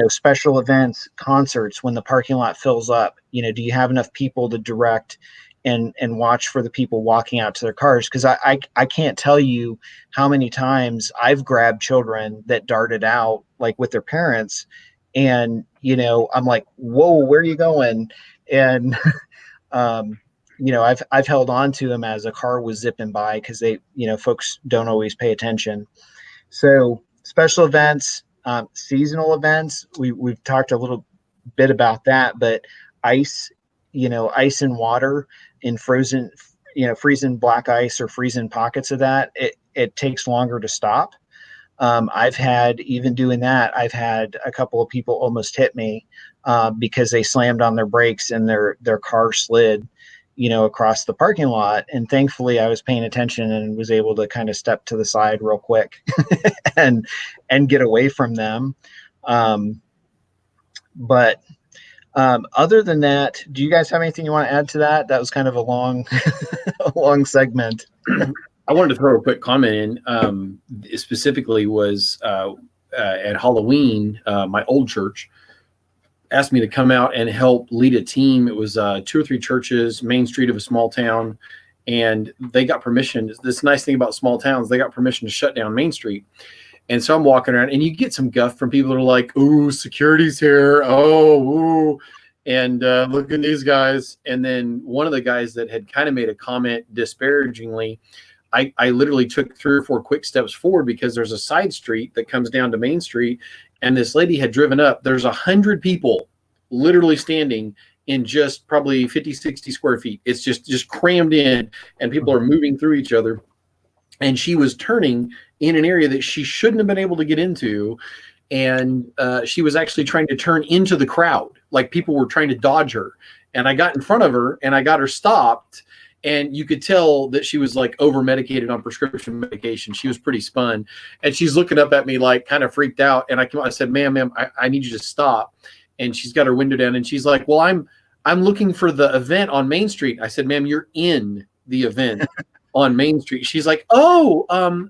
special events, concerts, when the parking lot fills up, do you have enough people to direct and watch for the people walking out to their cars? Because I can't tell you how many times I've grabbed children that darted out like with their parents, and I'm like, whoa, where are you going? And I've held on to them as a car was zipping by, because they, folks don't always pay attention. So special events, seasonal events, we've talked a little bit about that, but ice and water in frozen, freezing black ice or freezing pockets of that, it takes longer to stop. I've had a couple of people almost hit me because they slammed on their brakes and their car slid, across the parking lot. And thankfully I was paying attention and was able to kind of step to the side real quick and get away from them. But other than that, do you guys have anything you want to add to that? That was kind of a long, a long segment. I wanted to throw a quick comment in. Specifically was at Halloween, my old church asked me to come out and help lead a team. It was 2 or 3 churches, main street of a small town, and they got permission. This nice thing about small towns, they got permission to shut down Main Street. And so I'm walking around, and you get some guff from people that are like, "Ooh, security's here. Oh, ooh." And look at these guys. And then one of the guys that had kind of made a comment disparagingly, I literally took 3 or 4 quick steps forward, because there's a side street that comes down to Main Street, and this lady had driven up. There's 100 people literally standing in just probably 50, 60 square feet. It's just crammed in, and people are moving through each other. And she was turning in an area that she shouldn't have been able to get into. And she was actually trying to turn into the crowd. Like, people were trying to dodge her. And I got in front of her and I got her stopped. And you could tell that she was like over medicated on prescription medication. She was pretty spun. And she's looking up at me like kind of freaked out. And I said, ma'am, I need you to stop. And she's got her window down, and she's like, well, I'm looking for the event on Main Street. I said, ma'am, you're in the event on Main Street. She's like, oh,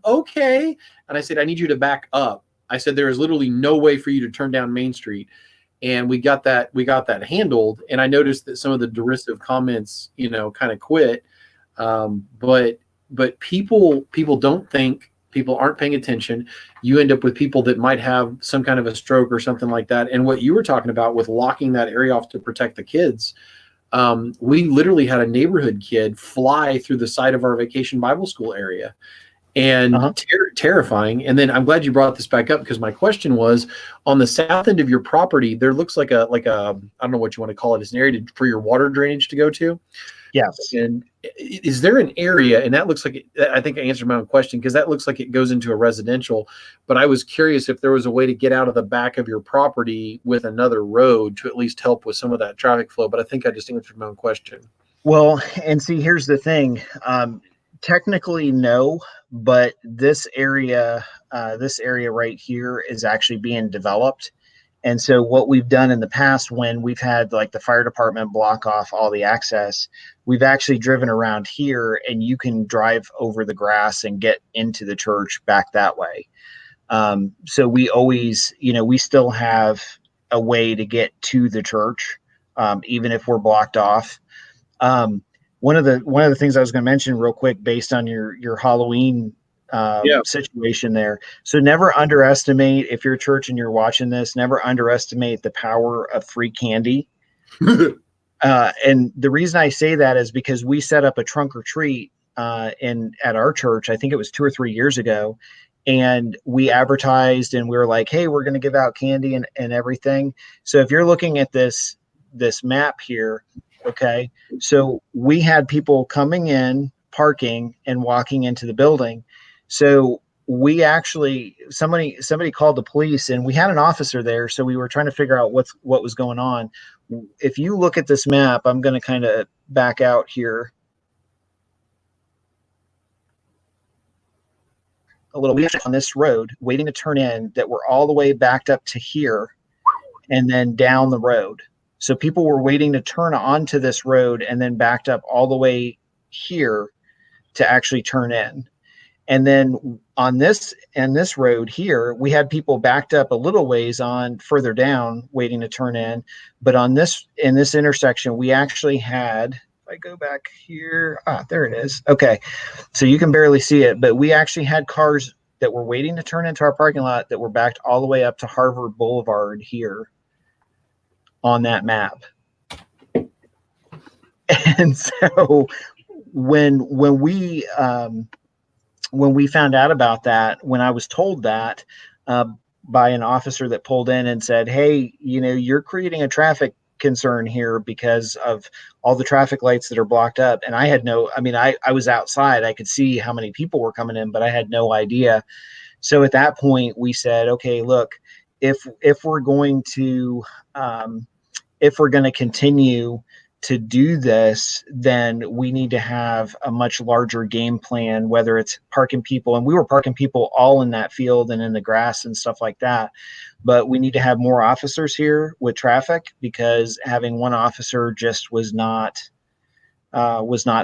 okay. And I said, I need you to back up. I said, there is literally no way for you to turn down Main Street. And we got that handled. And I noticed that some of the derisive comments, kind of quit. But people don't think, people aren't paying attention. You end up with people that might have some kind of a stroke or something like that. And what you were talking about with locking that area off to protect the kids, we literally had a neighborhood kid fly through the side of our vacation Bible school area, and terrifying. And then I'm glad you brought this back up, because my question was, on the south end of your property, there looks like a I don't know what you want to call it. It's an area for your water drainage to go to. Yes. And is there an area, and that looks like I think I answered my own question, because that looks like it goes into a residential, but I was curious if there was a way to get out of the back of your property with another road to at least help with some of that traffic flow. But I think I just answered my own question. Well, and see, here's the thing. Technically, no, but this area right here is actually being developed. And so what we've done in the past, when we've had like the fire department block off all the access, we've actually driven around here, and you can drive over the grass and get into the church back that way. So we always, we still have a way to get to the church, even if we're blocked off. One of the things I was going to mention real quick, based on your Halloween situation there. So never underestimate, if you're a church and you're watching this, never underestimate the power of free candy. And the reason I say that is because we set up a trunk or treat at our church. I think it was 2 or 3 years ago. And we advertised, and we were like, hey, we're going to give out candy and everything. So if you're looking at this map here, okay, so we had people coming in parking and walking into the building. So we actually, somebody called the police, and we had an officer there. So we were trying to figure out what was going on. If you look at this map, I'm going to kind of back out here a little. We actually on this road waiting to turn in that were all the way backed up to here and then down the road. So people were waiting to turn onto this road and then backed up all the way here to actually turn in. And then on this road here, we had people backed up a little ways on further down waiting to turn in. But in this intersection, we actually had, if I go back here, there it is. Okay. So you can barely see it, but we actually had cars that were waiting to turn into our parking lot that were backed all the way up to Harvard Boulevard here on that map. And so when we found out about that, when I was told that by an officer that pulled in and said, hey, you're creating a traffic concern here because of all the traffic lights that are blocked up. And I had I was outside. I could see how many people were coming in, but I had no idea. So at that point we said, okay, look, if we're going to continue to do this, then we need to have a much larger game plan, whether it's parking people. And we were parking people all in that field and in the grass and stuff like that. But we need to have more officers here with traffic, because having one officer just was not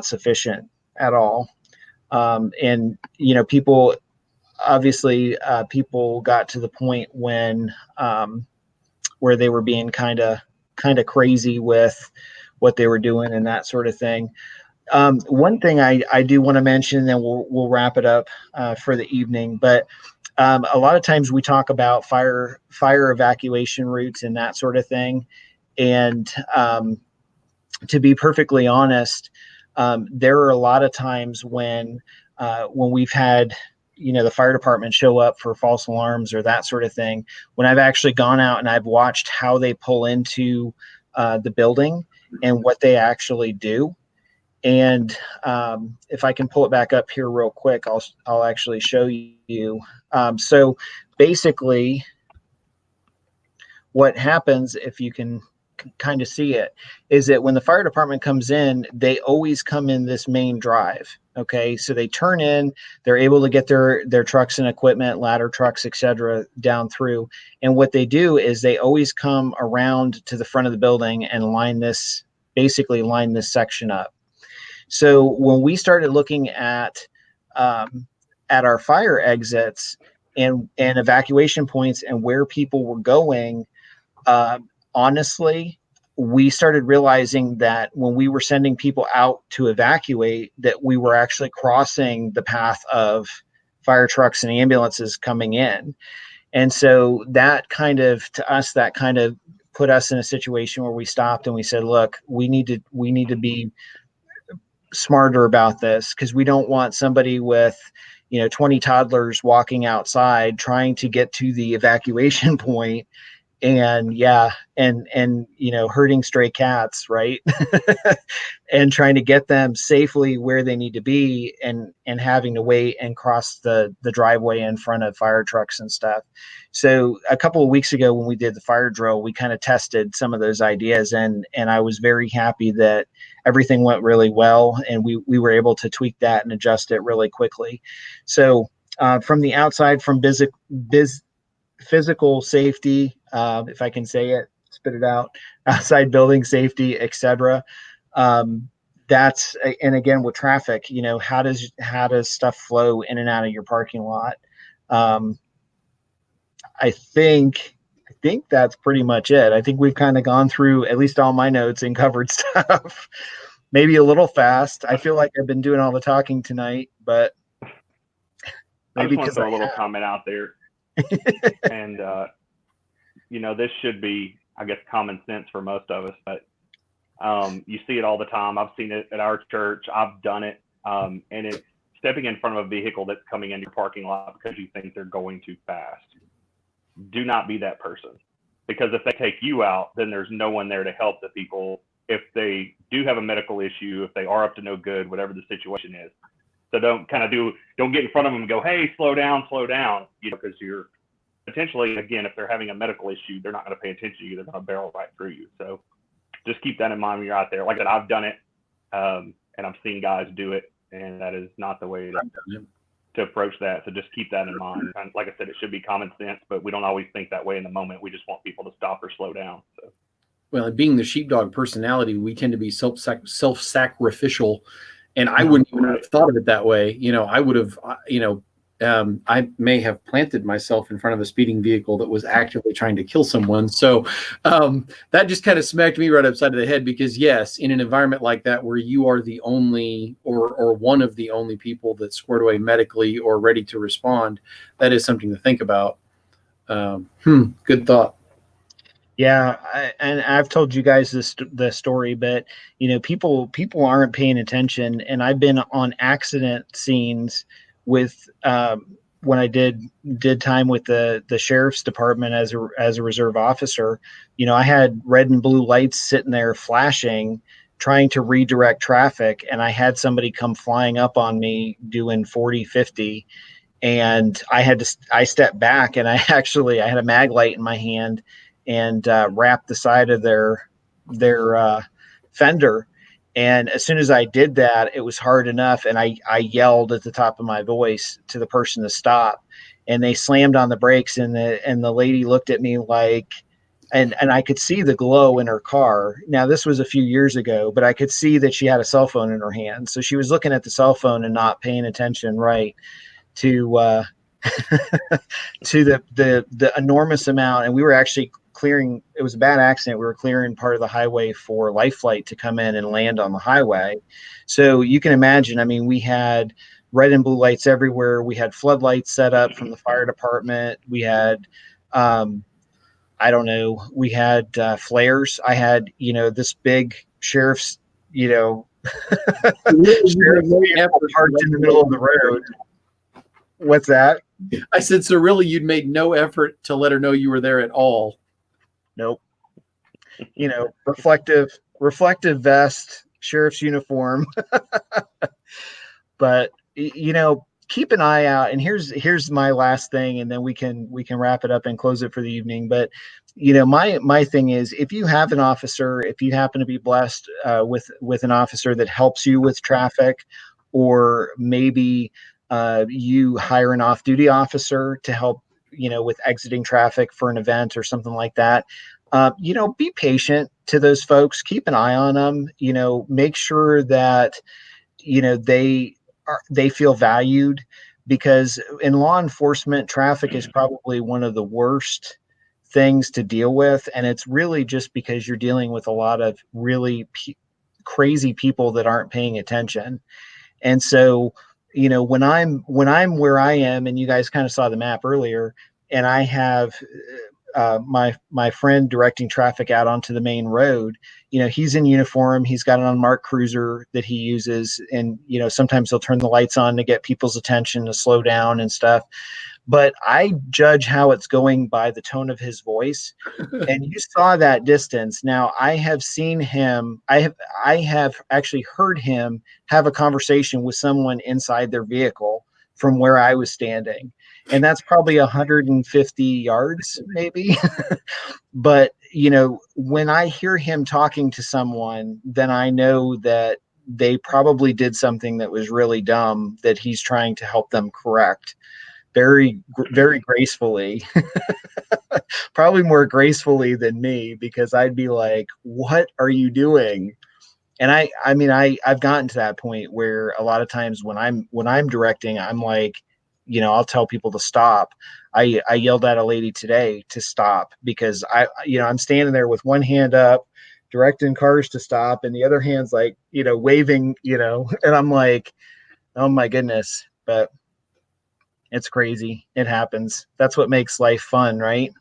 sufficient at all. And, people got to the point when where they were being kind of crazy with what they were doing and that sort of thing. One thing I do want to mention, and we'll wrap it up for the evening, but a lot of times we talk about fire evacuation routes and that sort of thing. And to be perfectly honest, there are a lot of times when we've had the fire department show up for false alarms or that sort of thing, when I've actually gone out and I've watched how they pull into the building and what they actually do. And if I can pull it back up here real quick, I'll actually show you. So basically what happens, if you can kind of see it, is that when the fire department comes in, they always come in this main drive. Okay, so they turn in, they're able to get their trucks and equipment, ladder trucks, etc., down through. And what they do is they always come around to the front of the building and line this section up. So when we started looking at our fire exits and evacuation points and where people were going, honestly, we started realizing that when we were sending people out to evacuate, that we were actually crossing the path of fire trucks and ambulances coming in. And so that kind of put us in a situation where we stopped and we said, look, we need to be smarter about this, because we don't want somebody with 20 toddlers walking outside trying to get to the evacuation point and herding stray cats, right? And trying to get them safely where they need to be, and having to wait and cross the driveway in front of fire trucks and stuff. So a couple of weeks ago when we did the fire drill, we kind of tested some of those ideas, and I was very happy that everything went really well, and we were able to tweak that and adjust it really quickly. So from the outside, from physical safety, if I can say it, spit it out, outside building safety, etc. That's, and again with traffic, how does stuff flow in and out of your parking lot? I think that's pretty much it. I think we've kind of gone through at least all my notes and covered stuff. Maybe a little fast. I feel like I've been doing all the talking tonight, but maybe I just want to throw a little comment out there. And this should be, I guess, common sense for most of us, but you see it all the time. I've seen it at our church. I've done it, and it's stepping in front of a vehicle that's coming into your parking lot because you think they're going too fast. Do not be that person, because if they take you out, then there's no one there to help the people if they do have a medical issue, if they are up to no good, whatever the situation is. So don't get in front of them and go, hey, slow down, because you're potentially, again, if they're having a medical issue, they're not going to pay attention to you. They're going to barrel right through you. So just keep that in mind when you're out there. Like I said, I've done it, and I've seen guys do it, and that is not the way to approach that. So just keep that in mind. And like I said, it should be common sense, but we don't always think that way in the moment. We just want people to stop or slow down. So. Well, and being the sheepdog personality, we tend to be self-sacrificial. And I wouldn't even have thought of it that way. I would have, I may have planted myself in front of a speeding vehicle that was actively trying to kill someone. So that just kind of smacked me right upside of the head, because yes, in an environment like that where you are the only or one of the only people that's squared away medically or ready to respond, that is something to think about. Good thought. Yeah, and I've told you guys the story, but people aren't paying attention, and I've been on accident scenes with when I did time with the sheriff's department as a reserve officer. I had red and blue lights sitting there flashing, trying to redirect traffic, and I had somebody come flying up on me doing 40, 50, and I stepped back, and I had a mag light in my hand and wrapped the side of their fender. And as soon as I did that, it was hard enough. And I yelled at the top of my voice to the person to stop, and they slammed on the brakes, and the lady looked at me like, and I could see the glow in her car. Now, this was a few years ago, but I could see that she had a cell phone in her hand. So she was looking at the cell phone and not paying attention right to to the enormous amount. And we were actually clearing, it was a bad accident. We were clearing part of the highway for Life Flight to come in and land on the highway. So you can imagine, we had red and blue lights everywhere. We had floodlights set up from the fire department. We had, we had flares. I had, this big sheriff's, sheriff's parked in the middle of the road. What's that? I said, so really you'd made no effort to let her know you were there at all. Nope. Reflective vest, sheriff's uniform. But keep an eye out. And here's my last thing, and then we can wrap it up and close it for the evening. But my thing is, if you have an officer, if you happen to be blessed with an officer that helps you with traffic, or maybe you hire an off-duty officer to help with exiting traffic for an event or something like that, be patient to those folks. Keep an eye on them. Make sure that they feel valued, because in law enforcement, traffic is probably one of the worst things to deal with, and it's really just because you're dealing with a lot of really crazy people that aren't paying attention. And so when I'm where I am, and you guys kind of saw the map earlier, and I have my friend directing traffic out onto the main road, he's in uniform. He's got an unmarked cruiser that he uses, and sometimes he'll turn the lights on to get people's attention to slow down and stuff. But I judge how it's going by the tone of his voice. And you saw that distance. Now, I have seen him, I have actually heard him have a conversation with someone inside their vehicle from where I was standing. And that's probably 150 yards, maybe. But, when I hear him talking to someone, then I know that they probably did something that was really dumb that he's trying to help them correct. Very, very gracefully, probably more gracefully than me, because I'd be like, what are you doing? And I've gotten to that point where a lot of times when I'm directing, I'm like, I'll tell people to stop. I yelled at a lady today to stop, because I'm standing there with one hand up, directing cars to stop, and the other hand's like, waving, and I'm like, oh my goodness. But it's crazy. It happens. That's what makes life fun, right?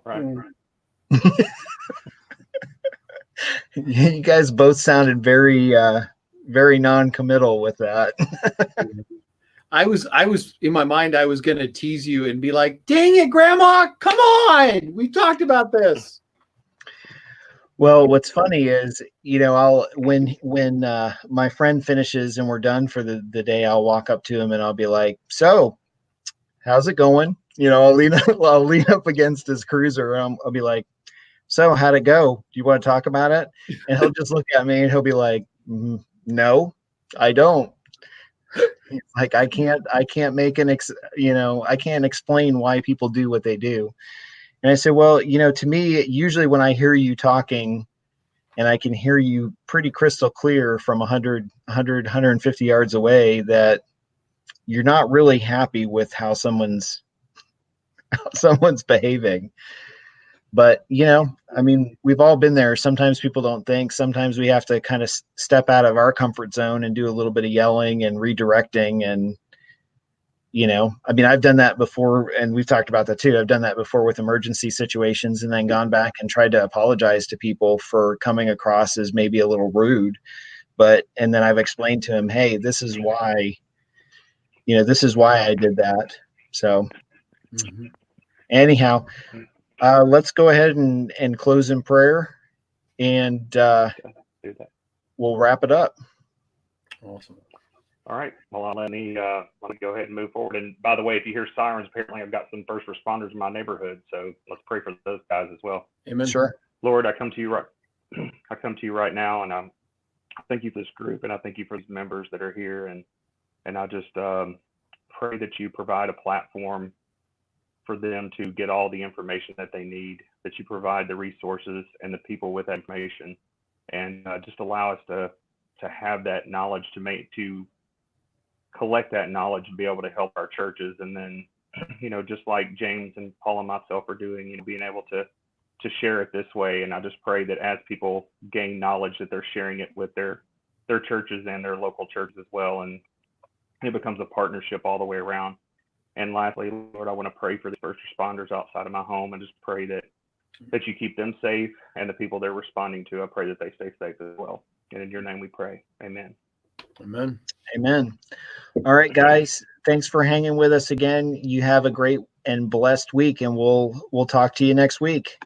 Right. You guys both sounded very, very non-committal with that. I was in my mind, I was going to tease you and be like, dang it, Grandma, come on. We talked about this. Well, what's funny is, I'll when my friend finishes and we're done for the day, I'll walk up to him and I'll be like, "So, how's it going?" I'll lean up against his cruiser and I'll be like, "So, how'd it go? Do you want to talk about it?" And he'll just look at me and he'll be like, "No, I don't." He's like, I can't make I can't explain why people do what they do. And I said, well, to me, usually when I hear you talking and I can hear you pretty crystal clear from 150 yards away, that you're not really happy with how someone's behaving. But, I mean, we've all been there. Sometimes people don't think. Sometimes we have to kind of step out of our comfort zone and do a little bit of yelling and redirecting. And, I mean, I've done that before, and we've talked about that too. I've done that before with emergency situations and then gone back and tried to apologize to people for coming across as maybe a little rude. And then I've explained to him, hey, this is why I did that. So anyhow, let's go ahead and close in prayer, and we'll wrap it up. Awesome. All right. Well, let me go ahead and move forward. And by the way, if you hear sirens, apparently I've got some first responders in my neighborhood, so let's pray for those guys as well. Amen. Sure. Lord, I come to you right now, and I thank you for this group, and I thank you for these members that are here, and I just pray that you provide a platform for them to get all the information that they need, that you provide the resources and the people with that information, and just allow us to have that knowledge, to collect that knowledge and be able to help our churches. And then, just like James and Paul and myself are doing, being able to share it this way. And I just pray that as people gain knowledge, that they're sharing it with their churches and their local churches as well. And it becomes a partnership all the way around. And lastly, Lord, I want to pray for the first responders outside of my home, and just pray that you keep them safe, and the people they're responding to, I pray that they stay safe as well. And in your name we pray. Amen. Amen. Amen. All right, guys. Thanks for hanging with us again. You have a great and blessed week, and we'll talk to you next week.